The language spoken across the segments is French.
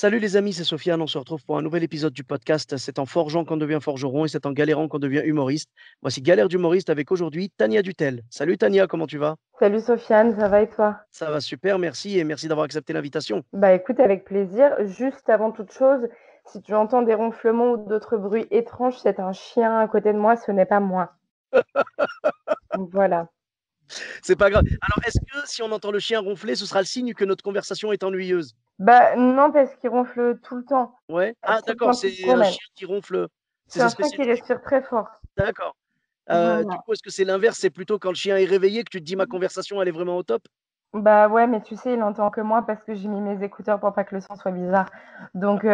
Salut les amis, c'est Sofiane. On se retrouve pour un nouvel épisode du podcast. C'est en forgeant qu'on devient forgeron et c'est en galérant qu'on devient humoriste. Voici Galère d'humoriste avec aujourd'hui Tania Dutel. Salut Tania, comment tu vas? Salut Sofiane, ça va et toi? Ça va super, merci et merci d'avoir accepté l'invitation. Bah écoute, avec plaisir. Juste avant toute chose, si tu entends des ronflements ou d'autres bruits étranges, c'est un chien à côté de moi, ce n'est pas moi. Donc voilà. C'est pas grave. Alors, est-ce que si on entend le chien ronfler, ce sera le signe que notre conversation est ennuyeuse? Bah non, parce qu'il ronfle tout le temps, Ouais. Ah, surtout d'accord, quand il se c'est un promène. chien qui ronfle. C'est C'est sa un chat qui spécialité. respire très fort. D'accord. Du Voilà. coup, est-ce que c'est l'inverse? C'est plutôt quand le chien est réveillé que tu te dis ma conversation, elle est vraiment au top? Bah ouais, mais tu sais, il entend que moi parce que j'ai mis mes écouteurs pour pas que le son soit bizarre. Donc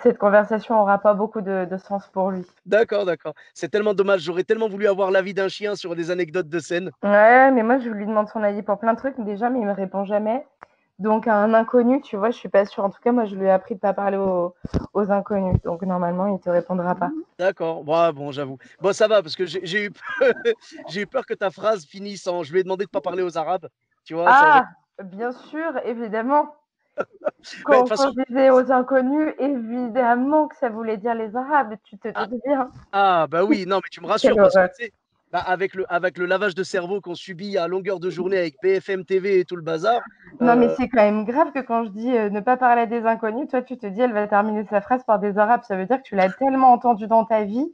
cette conversation aura pas beaucoup de sens pour lui. D'accord, d'accord. C'est tellement dommage. J'aurais tellement voulu avoir l'avis d'un chien sur des anecdotes de scène. Ouais, mais moi je lui demande son avis pour plein de trucs déjà, mais il me répond jamais. Donc à un inconnu, tu vois, je suis pas sûre. En tout cas, moi, je lui ai appris de pas parler aux inconnus. Donc normalement, il te répondra pas. D'accord, ouais, bon, j'avoue. Bon, ça va, parce que j'ai eu peur, j'ai eu peur que ta phrase finisse en je lui ai demandé de pas parler aux Arabes. Tu vois, ça aurait. Ah, bien sûr, évidemment. Mais de toute Quand façon, je disais aux inconnus, évidemment que ça voulait dire les Arabes. Tu te ah, doutes bien. bah oui, non, mais tu me rassures, Quelle parce que horreur. tu sais, bah, avec le lavage de cerveau qu'on subit à longueur de journée avec BFM TV et tout le bazar, Non, mais euh, c'est quand même grave que quand je dis ne pas parler à des inconnus, toi, tu te dis, elle va terminer sa phrase par des Arabes. Ça veut dire que tu l'as tellement entendu dans ta vie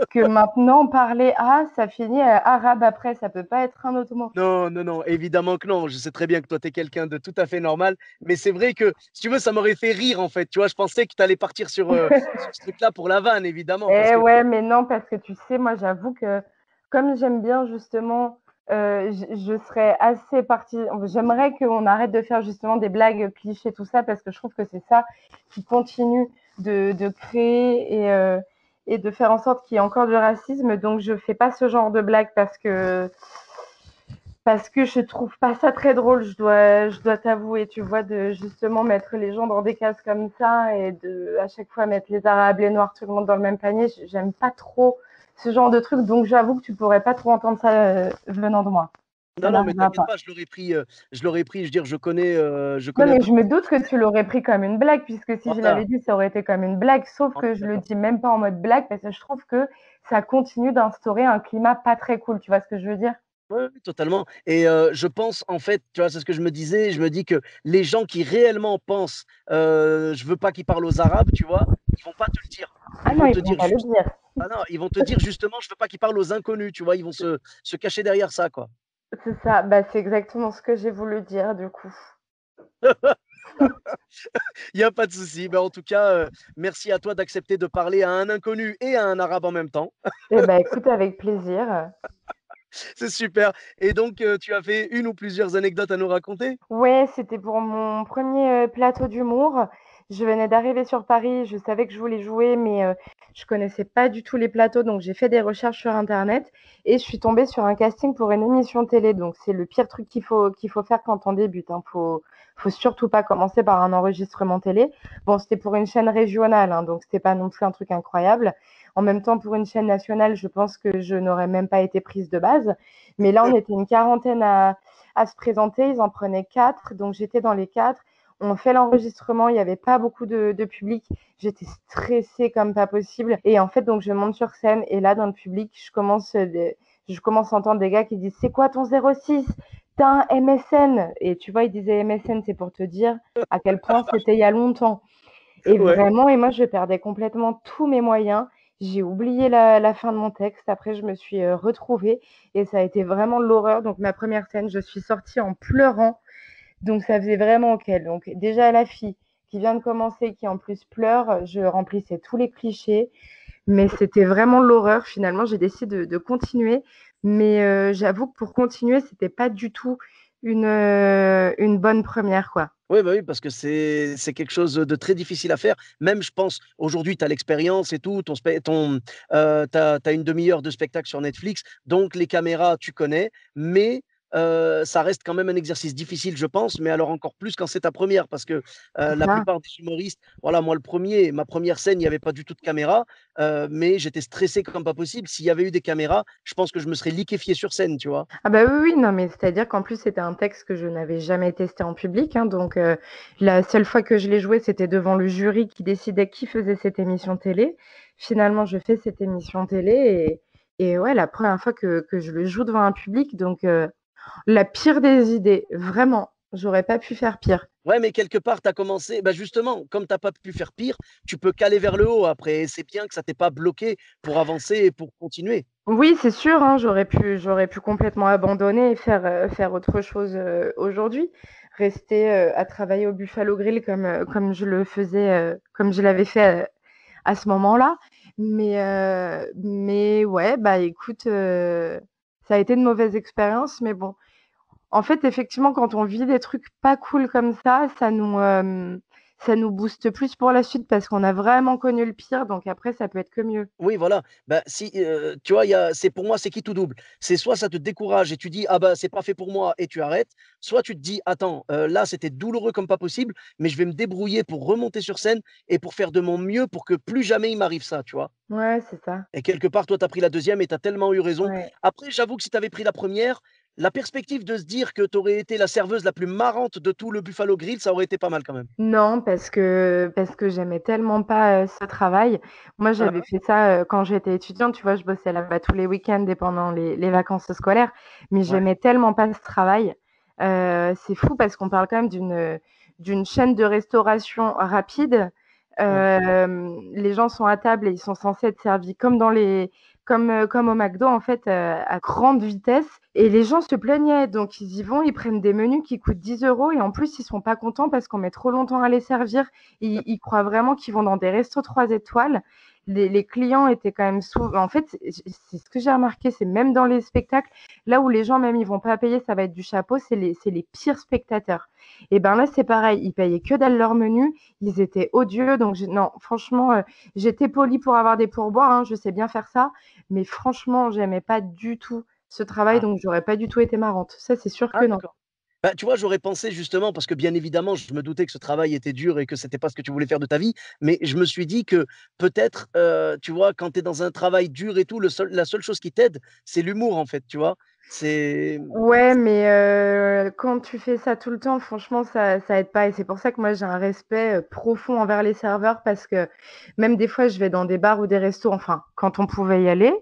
que maintenant, parler à, ça finit arabe après. Ça peut pas être un autre mot. non, non, non, évidemment que non. Je sais très bien que toi, tu es quelqu'un de tout à fait normal, mais c'est vrai que, si tu veux, ça m'aurait fait rire, en fait. Tu vois, je pensais que tu allais partir sur ce truc-là pour la vanne, évidemment, parce Eh que. ouais, mais non, parce que tu sais, moi, j'avoue que comme j'aime bien justement, je serais assez partie. J'aimerais qu'on arrête de faire justement des blagues clichés, tout ça, parce que je trouve que c'est ça qui continue de créer et de faire en sorte qu'il y ait encore du racisme. Donc, je fais pas ce genre de blagues parce que je trouve pas ça très drôle, je dois t'avouer, tu vois, de justement mettre les gens dans des cases comme ça et de à chaque fois mettre les arabes, les noirs, tout le monde dans le même panier. J'aime pas trop ce genre de truc, donc j'avoue que tu pourrais pas trop entendre ça venant de moi. Ça Non, non, mais n'arrivera t'inquiète pas. pas, je l'aurais pris, je veux dire, je Non, connais un mais peu je me plus. doute que tu l'aurais pris comme une blague, puisque si je Voilà, l'avais dit, ça aurait été comme une blague, sauf on que est je le d'accord. dis même pas en mode blague, parce que je trouve que ça continue d'instaurer un climat pas très cool, tu vois ce que je veux dire? Oui, oui, totalement. Et je pense, en fait, tu vois, c'est ce que je me disais, je me dis que les gens qui réellement pensent, je veux pas qu'ils parlent aux Arabes, tu vois, ils vont pas te le dire. Ah Ils non, vont ils te vont dire pas le juste, dire. ah non, ils vont te dire justement, je veux pas qu'ils parlent aux inconnus, tu vois, ils vont se cacher derrière ça, quoi. C'est ça, bah, c'est exactement ce que j'ai voulu dire, du coup. Il y a pas de souci. Ben, en tout cas, merci à toi d'accepter de parler à un inconnu et à un Arabe en même temps. Eh ben, écoute, avec plaisir. C'est super. Et donc, tu as fait une ou plusieurs anecdotes à nous raconter? Ouais, c'était pour mon premier plateau d'humour. Je venais d'arriver sur Paris, je savais que je voulais jouer, mais je connaissais pas du tout les plateaux, donc j'ai fait des recherches sur Internet et je suis tombée sur un casting pour une émission télé. Donc c'est le pire truc qu'il faut faire quand on débute, hein. Faut surtout pas commencer par un enregistrement télé. Bon, c'était pour une chaîne régionale, hein, donc c'était pas non plus un truc incroyable. En même temps, pour une chaîne nationale, je pense que je n'aurais même pas été prise de base. Mais là, on était une quarantaine à se présenter. Ils en prenaient quatre, donc j'étais dans les quatre. On fait l'enregistrement, il n'y avait pas beaucoup de public. J'étais stressée comme pas possible. Et en fait, donc je monte sur scène et là, dans le public, je commence à entendre des gars qui disent c'est quoi ton 06? T'as un MSN? Et tu vois, ils disaient MSN, c'est pour te dire à quel point c'était il y a longtemps. Et Ouais. vraiment, et moi, je perdais complètement tous mes moyens. J'ai oublié la fin de mon texte. Après, je me suis retrouvée et ça a été vraiment l'horreur. Donc, ma première scène, je suis sortie en pleurant. Donc, ça faisait vraiment OK. Donc, déjà, la fille qui vient de commencer, qui en plus pleure, je remplissais tous les clichés. Mais c'était vraiment l'horreur. Finalement, j'ai décidé de continuer. Mais j'avoue que pour continuer, c'était pas du tout une bonne première, quoi. Oui, bah, oui, parce que c'est quelque chose de très difficile à faire. Même, je pense, aujourd'hui, tu as l'expérience et tout, tu as une demi-heure de spectacle sur Netflix, donc les caméras, tu connais, mais ça reste quand même un exercice difficile, je pense, mais alors encore plus quand c'est ta première, parce que C'est la ça. plupart des humoristes, voilà, moi ma première scène, il n'y avait pas du tout de caméra, mais j'étais stressé comme pas possible. S'il y avait eu des caméras, je pense que je me serais liquéfié sur scène, tu vois. Ah bah oui, oui, non, mais c'est-à-dire qu'en plus, c'était un texte que je n'avais jamais testé en public, hein, donc la seule fois que je l'ai joué, c'était devant le jury qui décidait qui faisait cette émission télé. Finalement, je fais cette émission télé et ouais, la première fois que je le joue devant un public, donc la pire des idées, vraiment, j'aurais pas pu faire pire. Ouais, mais quelque part, tu as commencé, bah justement, comme tu as pas pu faire pire, tu peux caler vers le haut après. Et c'est bien que ça t'ait pas bloqué pour avancer et pour continuer. Oui, c'est sûr, hein, j'aurais pu complètement abandonner et faire autre chose, aujourd'hui. Rester, à travailler au Buffalo Grill comme je le faisais, comme je l'avais fait, à ce moment-là. Mais ouais, bah, écoute, ça a été une mauvaise expérience, mais bon. En fait, effectivement, quand on vit des trucs pas cool comme ça nous booste plus pour la suite parce qu'on a vraiment connu le pire, donc après ça peut être que mieux. Oui, voilà. Bah, si, tu vois, c'est pour moi, c'est qui tout double. C'est soit ça te décourage et tu dis: «Ah bah, c'est pas fait pour moi» et tu arrêtes, soit tu te dis: «Attends, là, c'était douloureux comme pas possible, mais je vais me débrouiller pour remonter sur scène et pour faire de mon mieux pour que plus jamais il m'arrive ça», tu vois? Ouais, c'est ça. Et quelque part, toi, tu as pris la deuxième et tu as tellement eu raison. Ouais. Après, j'avoue que si tu avais pris la première, la perspective de se dire que tu aurais été la serveuse la plus marrante de tout le Buffalo Grill, ça aurait été pas mal quand même. Non, parce que j'aimais tellement pas, ce travail. Moi, j'avais Hein, fait ça, quand j'étais étudiante, tu vois? Je bossais là-bas tous les week-ends et pendant les vacances scolaires, mais ouais, j'aimais tellement pas ce travail. C'est fou parce qu'on parle quand même d'une chaîne de restauration rapide. ouais. Les gens sont à table et ils sont censés être servis comme au McDo, en fait, à grande vitesse et les gens se plaignaient. Donc ils y vont, ils prennent des menus qui coûtent 10 € et en plus, ils sont pas contents parce qu'on met trop longtemps à les servir. Ils croient vraiment qu'ils vont dans des restos 3 étoiles. Les clients étaient quand même en fait, c'est ce que j'ai remarqué, c'est même dans les spectacles, là où les gens même ils vont pas payer, ça va être du chapeau, c'est les pires spectateurs. Et ben là, c'est pareil, ils payaient que dalle leur menu, ils étaient odieux, donc non, franchement, j'étais polie pour avoir des pourboires, hein, je sais bien faire ça, mais franchement, j'aimais pas du tout ce travail, Ah, donc j'aurais pas du tout été marrante. Ça, c'est sûr que ah non. d'accord. Bah, tu vois, j'aurais pensé justement parce que bien évidemment, je me doutais que ce travail était dur et que c'était pas ce que tu voulais faire de ta vie, mais je me suis dit que peut-être, tu vois, quand tu es dans un travail dur et tout, la seule chose qui t'aide, c'est l'humour en fait, tu vois? C'est Ouais, mais quand tu fais ça tout le temps, franchement, ça aide pas et c'est pour ça que moi, j'ai un respect, profond envers les serveurs parce que même des fois, je vais dans des bars ou des restos, enfin, quand on pouvait y aller,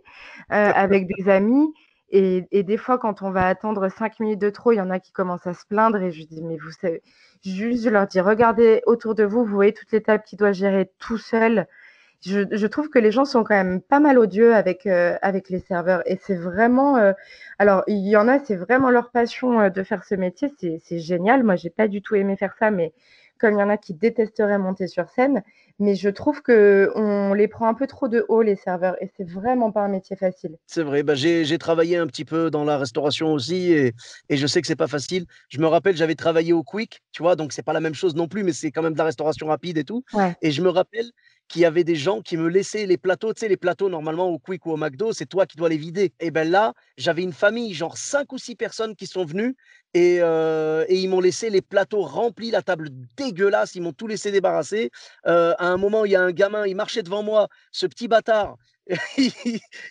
avec des amis et des fois, quand on va attendre 5 minutes de trop, il y en a qui commencent à se plaindre et je dis: «Mais vous savez», juste, je leur dis: «Regardez autour de vous, vous voyez toutes les tables qu'ils doivent gérer tout seuls». Je trouve que les gens sont quand même pas mal odieux avec les serveurs et c'est vraiment, alors il y en a, c'est vraiment leur passion, de faire ce métier, c'est génial. Moi, j'ai pas du tout aimé faire ça, mais comme il y en a qui détesteraient monter sur scène, mais je trouve qu'on les prend un peu trop de haut les serveurs et c'est vraiment pas un métier facile. C'est vrai, bah, j'ai travaillé un petit peu dans la restauration aussi et je sais que c'est pas facile. Je me rappelle, j'avais travaillé au Quick, tu vois? Donc c'est pas la même chose non plus, mais c'est quand même de la restauration rapide et tout Ouais, et je me rappelle qu'il y avait des gens qui me laissaient les plateaux, tu sais, les plateaux normalement au Quick ou au McDo, c'est toi qui dois les vider et ben là, j'avais une famille, genre 5 ou 6 personnes qui sont venues et ils m'ont laissé les plateaux remplis, la table dégueulasse, ils m'ont tout laissé débarrasser. À un moment, il y a un gamin, il marchait devant moi, ce petit bâtard,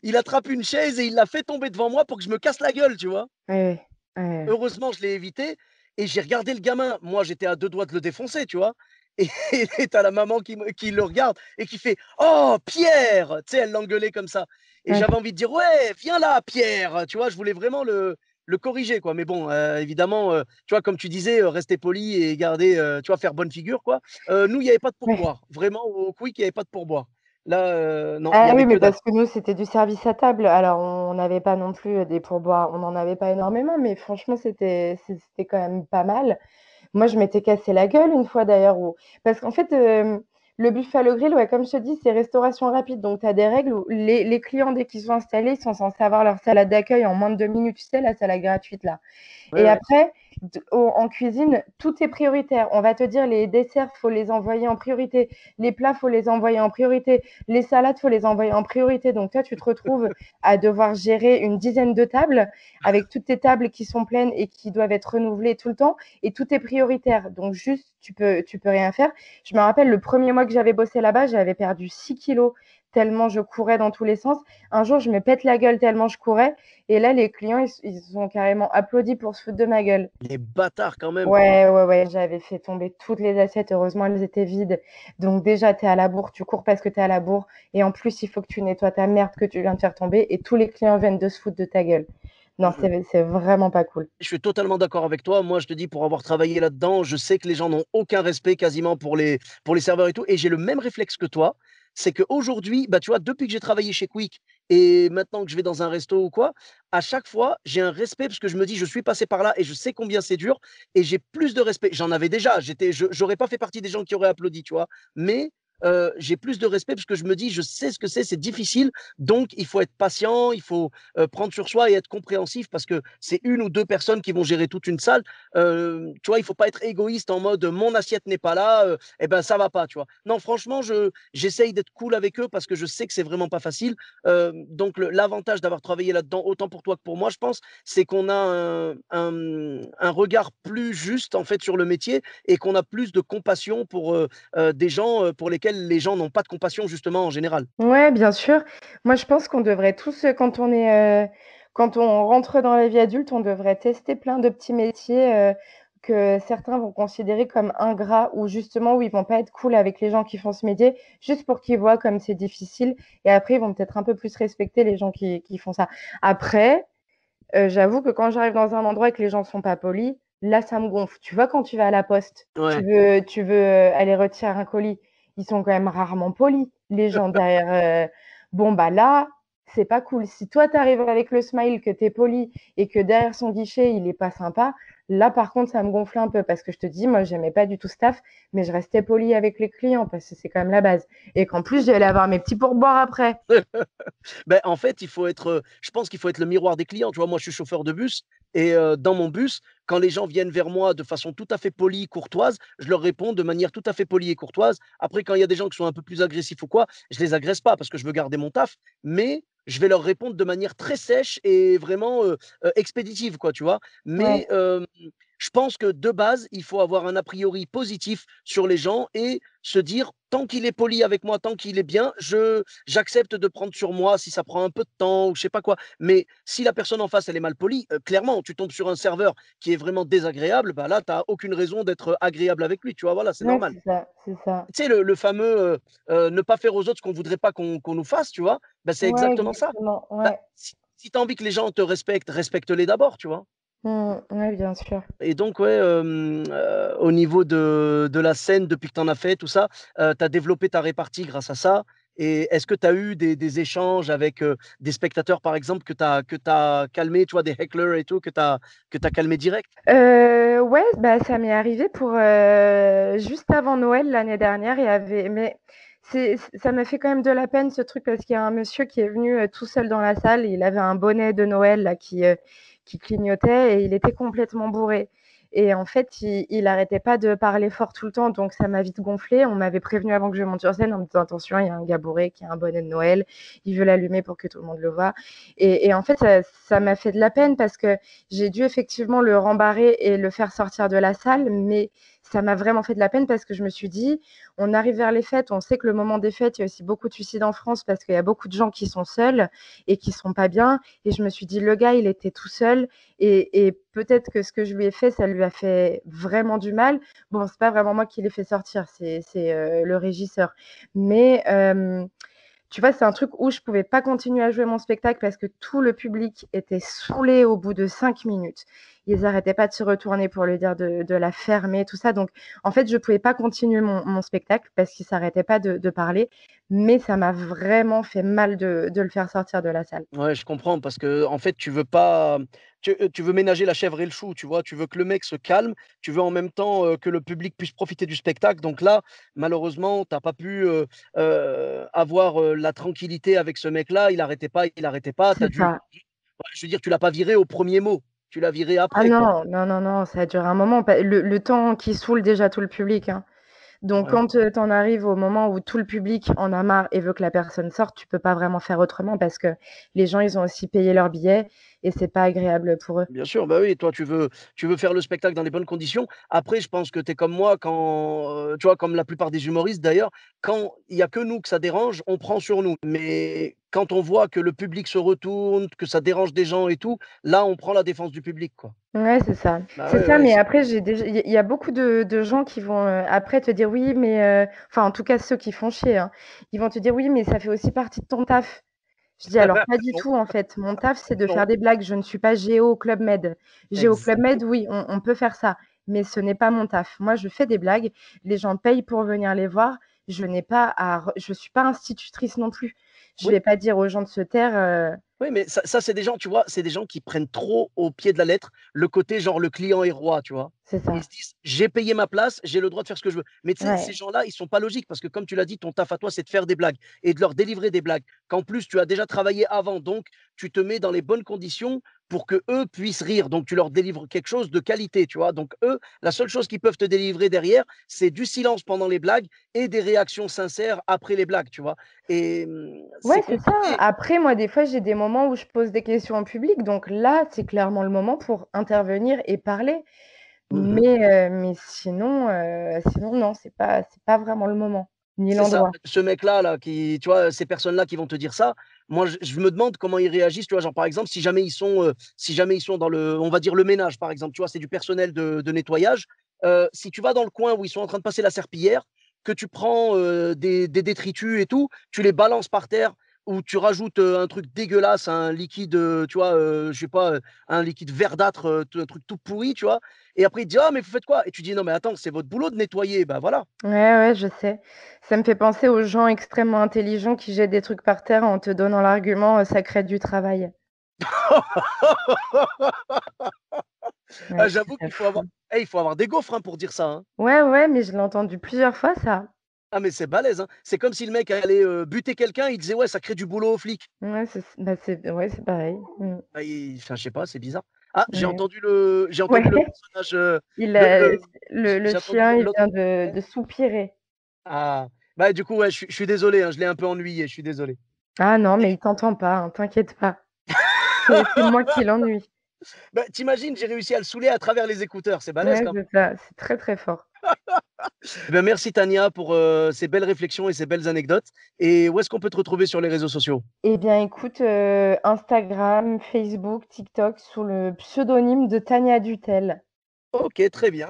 il attrape une chaise et il la fait tomber devant moi pour que je me casse la gueule, tu vois? ouais, ouais, Heureusement, je l'ai évité et j'ai regardé le gamin. Moi, j'étais à 2 doigts de le défoncer, tu vois? Et et tu la maman qui le regarde et qui fait: «Oh Pierre!» Tu sais, elle l'engueulait comme ça et ouais. j'avais envie de dire: «Ouais, viens là Pierre!» Tu vois? Je voulais vraiment le corriger, quoi. Mais bon, évidemment, tu vois, comme tu disais, rester poli et garder, tu vois, faire bonne figure, quoi. Nous, il y avait pas de Ouais. pourboire. Vraiment, au Quick, il y avait pas de pourboire. Là, non, il y Ah avait oui, que mais dalle. parce que nous, c'était du service à table. Alors, on n'avait pas non plus, des pourboires, on n'en avait pas énormément, mais franchement, c'était quand même pas mal. Moi, je m'étais cassé la gueule une fois d'ailleurs où parce qu'en fait, le Buffalo Grill, ouais, comme je te dis, c'est restauration rapide, donc tu as des règles où les clients, dès qu'ils sont installés, ils sont censés avoir leur salade d'accueil en moins de 2 minutes, tu sais, la salade gratuite là Ouais, et ouais. après, en cuisine, tout est prioritaire. On va te dire les desserts, faut les envoyer en priorité. Les plats, faut les envoyer en priorité. Les salades, faut les envoyer en priorité. Donc toi, tu te retrouves à devoir gérer une dizaine de tables avec toutes tes tables qui sont pleines et qui doivent être renouvelées tout le temps. Et tout est prioritaire. Donc juste, tu peux rien faire. Je me rappelle le premier mois que j'avais bossé là-bas, j'avais perdu 6 kilos tellement je courais dans tous les sens. Un jour, je me pète la gueule tellement je courais. Et là, les clients, ils ont carrément applaudi pour se foutre de ma gueule. Les bâtards quand même. Ouais, ouais, ouais, j'avais fait tomber toutes les assiettes. Heureusement, elles étaient vides. Donc déjà, tu es à la bourre, tu cours parce que tu es à la bourre. Et en plus, il faut que tu nettoies ta merde que tu viens de faire tomber. Et tous les clients viennent de se foutre de ta gueule. Non, Mhm. c'est vraiment pas cool. Je suis totalement d'accord avec toi. Moi, je te dis, pour avoir travaillé là-dedans, je sais que les gens n'ont aucun respect quasiment pour les serveurs et tout. Et j'ai le même réflexe que toi. C'est qu'aujourd'hui, bah, tu vois, depuis que j'ai travaillé chez Quick et maintenant que je vais dans un resto ou quoi, à chaque fois, j'ai un respect parce que je me dis, je suis passé par là et je sais combien c'est dur et j'ai plus de respect. J'en avais déjà. J'aurais pas fait partie des gens qui auraient applaudi, tu vois. Mais j'ai plus de respect parce que je me dis, je sais ce que c'est difficile. Donc, il faut être patient, il faut prendre sur soi et être compréhensif parce que c'est une ou deux personnes qui vont gérer toute une salle. Tu vois, il faut pas être égoïste en mode mon assiette n'est pas là, eh ben ça va pas, tu vois. Non, franchement, j'essaye d'être cool avec eux parce que je sais que c'est vraiment pas facile. Donc l'avantage d'avoir travaillé là-dedans, autant pour toi que pour moi, je pense, c'est qu'on a un regard plus juste en fait sur le métier et qu'on a plus de compassion pour des gens pour lesquels les gens n'ont pas de compassion justement en général. Ouais, bien sûr. Moi, je pense qu'on devrait tous, quand on rentre dans la vie adulte, on devrait tester plein de petits métiers que certains vont considérer comme ingrats ou justement où ils vont pas être cool avec les gens qui font ce métier, juste pour qu'ils voient comme c'est difficile. Et après, ils vont peut-être un peu plus respecter les gens qui font ça. Après, j'avoue que quand j'arrive dans un endroit et que les gens sont pas polis, là, ça me gonfle. Tu vois, quand tu vas à la poste, Ouais. tu veux aller retirer un colis, ils sont quand même rarement polis, les gens derrière. Bon, bah là, c'est pas cool. Si toi, tu arrives avec le smile, que tu es poli et que derrière son guichet, il est pas sympa, là, par contre, ça me gonfle un peu parce que je te dis, moi, j'aimais pas du tout staff, mais je restais poli avec les clients parce que c'est quand même la base. Et qu'en plus, j'allais avoir mes petits pourboires après. Ben, en fait, je pense qu'il faut être le miroir des clients. Tu vois, moi, je suis chauffeur de bus et dans mon bus, quand les gens viennent vers moi de façon tout à fait polie, courtoise, je leur réponds de manière tout à fait polie et courtoise. Après, quand il y a des gens qui sont un peu plus agressifs ou quoi, je les agresse pas parce que je veux garder mon taf, mais je vais leur répondre de manière très sèche et vraiment expéditive, quoi, tu vois. Ouais. Mais je pense que de base, il faut avoir un a priori positif sur les gens et se dire, tant qu'il est poli avec moi, tant qu'il est bien, j'accepte de prendre sur moi si ça prend un peu de temps ou je sais pas quoi. Mais si la personne en face, elle est mal polie, clairement, tu tombes sur un serveur qui est vraiment désagréable, bah là, tu n'as aucune raison d'être agréable avec lui, tu vois, voilà, c'est Ouais, normal. c'est ça, c'est ça. Tu sais, le fameux ne pas faire aux autres ce qu'on voudrait pas qu'on nous fasse, tu vois, bah, c'est Ouais, exactement ça. exactement. Bah, Ouais. si tu as envie que les gens te respectent, respecte-les d'abord, tu vois. Ouais, bien sûr. Et donc, ouais, au niveau de la scène, depuis que tu en as fait, tout ça, tu as développé ta répartie grâce à ça. Et est-ce que tu as eu des échanges avec des spectateurs, par exemple, que tu as calmé, tu vois, des hecklers et tout, que tu as calmé direct? Ouais, bah, ça m'est arrivé pour juste avant Noël l'année dernière. Mais ça m'a fait quand même de la peine ce truc parce qu'il y a un monsieur qui est venu tout seul dans la salle. Il avait un bonnet de Noël là, qui clignotait et il était complètement bourré. Et en fait, il arrêtait pas de parler fort tout le temps, donc ça m'a vite gonflé. On m'avait prévenu avant que je monte sur scène en me disant attention, il y a un gars bourré qui a un bonnet de Noël, il veut l'allumer pour que tout le monde le voit. Et en fait, ça m'a fait de la peine parce que j'ai dû effectivement le rembarrer et le faire sortir de la salle, mais ça m'a vraiment fait de la peine parce que je me suis dit, on arrive vers les fêtes, on sait que le moment des fêtes, il y a aussi beaucoup de suicides en France parce qu'il y a beaucoup de gens qui sont seuls et qui sont pas bien. Et je me suis dit, le gars, il était tout seul et peut-être que ce que je lui ai fait, ça lui a fait vraiment du mal. Bon, c'est pas vraiment moi qui l'ai fait sortir, c'est le régisseur. Mais tu vois, c'est un truc où je pouvais pas continuer à jouer mon spectacle parce que tout le public était saoulé au bout de 5 minutes. Ils arrêtaient pas de se retourner pour lui dire de la fermer, tout ça. Donc, en fait, je pouvais pas continuer mon spectacle parce qu'il s'arrêtait pas de parler. Mais ça m'a vraiment fait mal de le faire sortir de la salle. Ouais, je comprends parce que en fait, tu veux pas, tu veux ménager la chèvre et le chou, tu vois? Tu veux que le mec se calme, tu veux en même temps, que le public puisse profiter du spectacle. Donc là, malheureusement, tu as pas pu, avoir, la tranquillité avec ce mec-là. Il arrêtait pas, il arrêtait pas. Tu as C'est dû ça. ouais, je veux dire, tu l'as pas viré au premier mot. Tu l'as viré Ah après, quoi. non, non, non, non, ça dure un moment. Le temps qui saoule déjà tout le public, hein. Donc Ouais. quand, tu en arrives au moment où tout le public en a marre et veut que la personne sorte, tu peux pas vraiment faire autrement parce que les gens, ils ont aussi payé leur billet et c'est pas agréable pour eux. Bien sûr, bah oui, toi tu veux faire le spectacle dans les bonnes conditions. Après, je pense que tu es comme moi quand, tu vois, comme la plupart des humoristes d'ailleurs, quand il y a que nous que ça dérange, on prend sur nous. Mais quand on voit que le public se retourne, que ça dérange des gens et tout, là, on prend la défense du public, quoi. Ouais, c'est ça. Bah, C'est ouais, ça, ouais, mais c'est après j'ai déjà il y a beaucoup de gens qui vont, après te dire: «Oui, mais» enfin en tout cas ceux qui font chier, hein. Ils vont te dire: «Oui, mais ça fait aussi partie de ton taf». Je dis: «Alors pas du non, tout en fait, mon taf c'est de non, faire des blagues, je ne suis pas géo au Club Med». Géo au Club Med, exactement. oui, on peut faire ça, mais ce n'est pas mon taf. Moi je fais des blagues, les gens payent pour venir les voir, je suis pas institutrice non plus. Je Oui. vais pas dire aux gens de se taire, Oui, mais ça, c'est des gens, tu vois, c'est des gens qui prennent trop au pied de la lettre le côté genre le client est roi, tu vois? c'est Ils ça. se disent: «J'ai payé ma place, j'ai le droit de faire ce que je veux». Mais tu sais, ces Ouais. gens-là, ils sont pas logiques parce que comme tu l'as dit, ton taf à toi, c'est de faire des blagues et de leur délivrer des blagues qu'en plus tu as déjà travaillé avant. Donc tu te mets dans les bonnes conditions pour que eux puissent rire. Donc tu leur délivres quelque chose de qualité, tu vois? Donc eux, la seule chose qu'ils peuvent te délivrer derrière, c'est du silence pendant les blagues et des réactions sincères après les blagues, tu vois? Et Ouais, c'est c'est ça. compliqué. Après, moi, des fois, j'ai des moments où je pose des questions en public, donc là, c'est clairement le moment pour intervenir et parler. Mmh. Mais sinon non, c'est pas vraiment le moment, ni C'est ça. l'endroit. Ce mec-là, là, qui tu vois, ces personnes-là qui vont te dire ça, moi, je me demande comment ils réagissent, tu vois? Genre, par exemple, si jamais ils sont dans le on va dire le ménage, par exemple, tu vois? C'est du personnel de nettoyage. Si tu vas dans le coin où ils sont en train de passer la serpillière, que tu prends, des détritus et tout, tu les balances par terre ou tu rajoutes, un truc dégueulasse, un liquide, tu vois, je sais pas, un liquide verdâtre, un truc tout pourri, tu vois? Et après, il te dit: «Ah mais vous faites quoi?» et tu dis: «Non mais attends, c'est votre boulot de nettoyer». Bah, voilà. Ouais, ouais, je sais. Ça me fait penser aux gens extrêmement intelligents qui jettent des trucs par terre en te donnant l'argument, «Ça crée du travail». Ouais, Ah, je trouve j'avoue ça qu'il faut avoir fou. il faut avoir des gaufres, hein, pour dire ça, hein. Ouais, ouais, mais je l'ai entendu plusieurs fois ça. Ah, mais c'est balèze, hein. C'est comme si le mec allait, buter quelqu'un, il disait: «Ouais, ça crée du boulot aux flics». Ouais, c'est ouais, c'est pareil. Mmh. Bah, enfin, je sais pas, c'est bizarre. Ah, Ouais. j'ai Ouais, entendu le personnage, il a le j'ai entendu chien, il l'autre vient de soupirer. ah, bah, du coup, ouais, je suis désolé, hein, je l'ai un peu ennuyé, je suis désolé. Ah non, mais il t'entend pas, hein, t'inquiète pas. C'est moi qui l'ennuie. Bah, tu j'ai réussi à le saouler à travers les écouteurs, c'est balèze Ouais, quand même. c'est ça, c'est très, très fort. Eh bien, merci Tania pour, ces belles réflexions et ces belles anecdotes et où est-ce qu'on peut te retrouver sur les réseaux sociaux? Eh bien écoute, Instagram, Facebook, TikTok sous le pseudonyme de Tania Dutel. OK, très bien.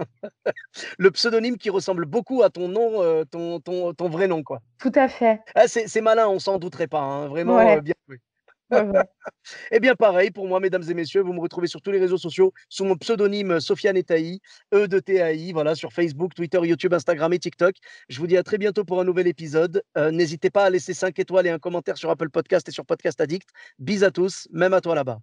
Le pseudonyme qui ressemble beaucoup à ton nom, ton vrai nom, quoi. Tout à fait. Ah, c'est malin, on s'en douterait pas, hein, vraiment, Ouais, bien joué. ouais, ouais. Eh bien, pareil pour moi, mesdames et messieurs, vous me retrouvez sur tous les réseaux sociaux sous mon pseudonyme, Sofiane Etaï, E de T-A-I, voilà, sur Facebook, Twitter, YouTube, Instagram et TikTok. Je vous dis à très bientôt pour un nouvel épisode. N'hésitez pas à laisser 5 étoiles et un commentaire sur Apple Podcast et sur Podcast Addict. Bis à tous, même à toi là-bas.